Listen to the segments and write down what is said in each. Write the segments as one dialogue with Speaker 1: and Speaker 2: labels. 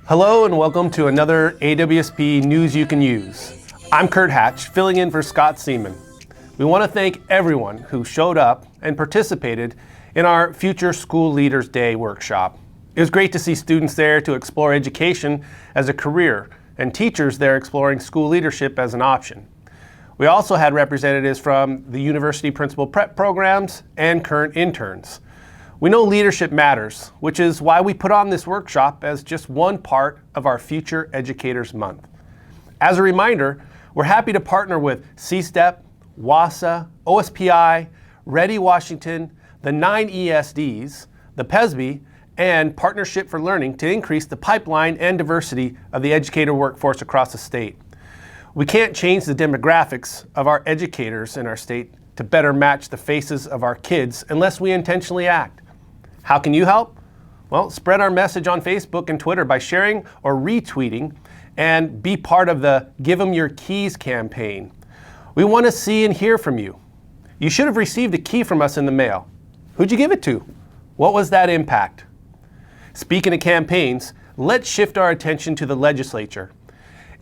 Speaker 1: Hello and welcome to another AWSP News You Can Use. I'm Kurt Hatch, filling in for Scott Seaman. We want to thank everyone who showed up and participated in our Future School Leaders Day workshop. It was great to see students there to explore education as a career and teachers there exploring school leadership as an option. We also had representatives from the university principal prep programs and current interns. We know leadership matters, which is why we put on this workshop as just one part of our Future Educators Month. As a reminder, we're happy to partner with CSTEP, WASA, OSPI, Ready Washington, the 9 ESDs, the PESB, and Partnership for Learning to increase the pipeline and diversity of the educator workforce across the state. We can't change the demographics of our educators in our state to better match the faces of our kids unless we intentionally act. How can you help? Well, spread our message on Facebook and Twitter by sharing or retweeting and be part of the Give 'em Your Keys campaign. We want to see and hear from you. You should have received a key from us in the mail. Who'd you give it to? What was that impact? Speaking of campaigns, let's shift our attention to the legislature.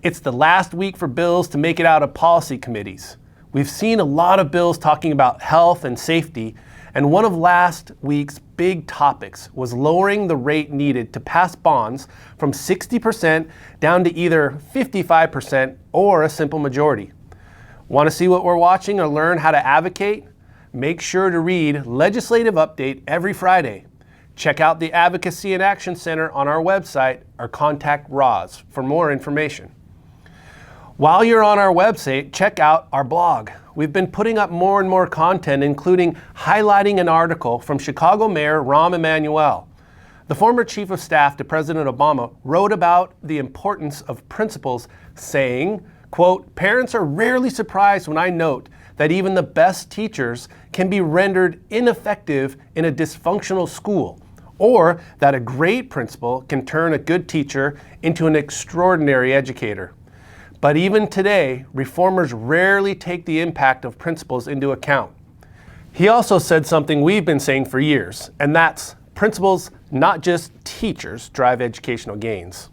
Speaker 1: It's the last week for bills to make it out of policy committees. We've seen a lot of bills talking about health and safety, and one of last week's big topics was lowering the rate needed to pass bonds from 60% down to either 55% or a simple majority. Want to see what we're watching or learn how to advocate? Make sure to read Legislative Update every Friday. Check out the Advocacy and Action Center on our website or contact Roz for more information. While you're on our website, check out our blog. We've been putting up more and more content, including highlighting an article from Chicago Mayor Rahm Emanuel. The former chief of staff to President Obama wrote about the importance of principals, saying, quote, "Parents are rarely surprised when I note that even the best teachers can be rendered ineffective in a dysfunctional school, or that a great principal can turn a good teacher into an extraordinary educator. But even today, reformers rarely take the impact of principals into account." He also said something we've been saying for years, and that's principals, not just teachers, drive educational gains.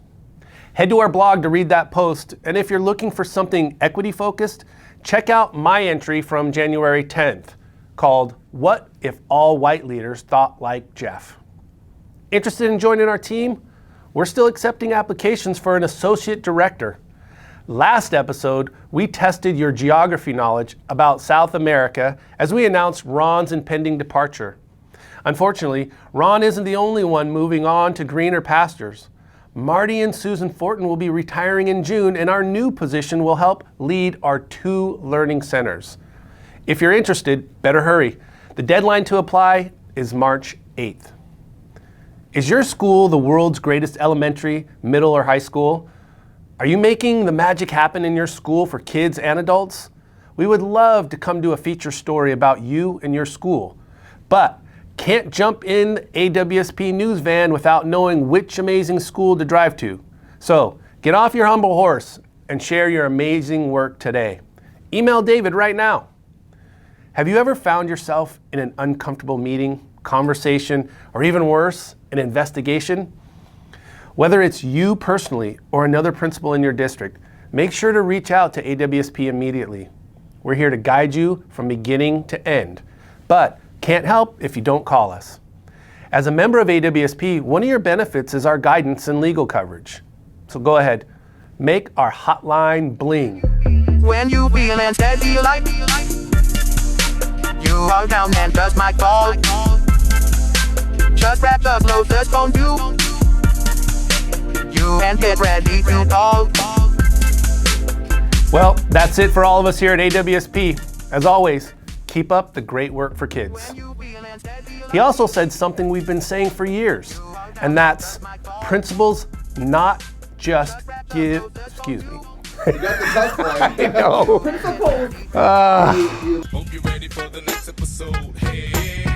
Speaker 1: Head to our blog to read that post, and if you're looking for something equity-focused, check out my entry from January 10th, called "What If All White Leaders Thought Like Jeff?" Interested in joining our team? We're still accepting applications for an associate director. Last episode, we tested your geography knowledge about South America as we announced Ron's impending departure. Unfortunately, Ron isn't the only one moving on to greener pastures. Marty and Susan Fortin will be retiring in June, and our new position will help lead our 2 learning centers. If you're interested, better hurry. The deadline to apply is March 8th. Is your school the world's greatest elementary, middle, or high school? Are you making the magic happen in your school for kids and adults? We would love to come do a feature story about you and your school, but can't jump in the AWSP news van without knowing which amazing school to drive to. So get off your humble horse and share your amazing work today. Email David right now. Have you ever found yourself in an uncomfortable meeting, conversation, or even worse, an investigation? Whether it's you personally or another principal in your district, make sure to reach out to AWSP immediately. We're here to guide you from beginning to end, but can't help if you don't call us. As a member of AWSP, one of your benefits is our guidance and legal coverage. So go ahead, make our hotline bling.
Speaker 2: When you feel unsteady like you are down and just might fall, just grab the closest phone you and get ready to call.
Speaker 1: Well, that's it for all of us here at AWSP. As always, keep up the great work for kids. He also said something we've been saying for years, and that's principals not just give, excuse me.
Speaker 3: You got the touch line.
Speaker 1: I know.
Speaker 3: Principals.
Speaker 4: Hope you're ready for the next episode. Hey.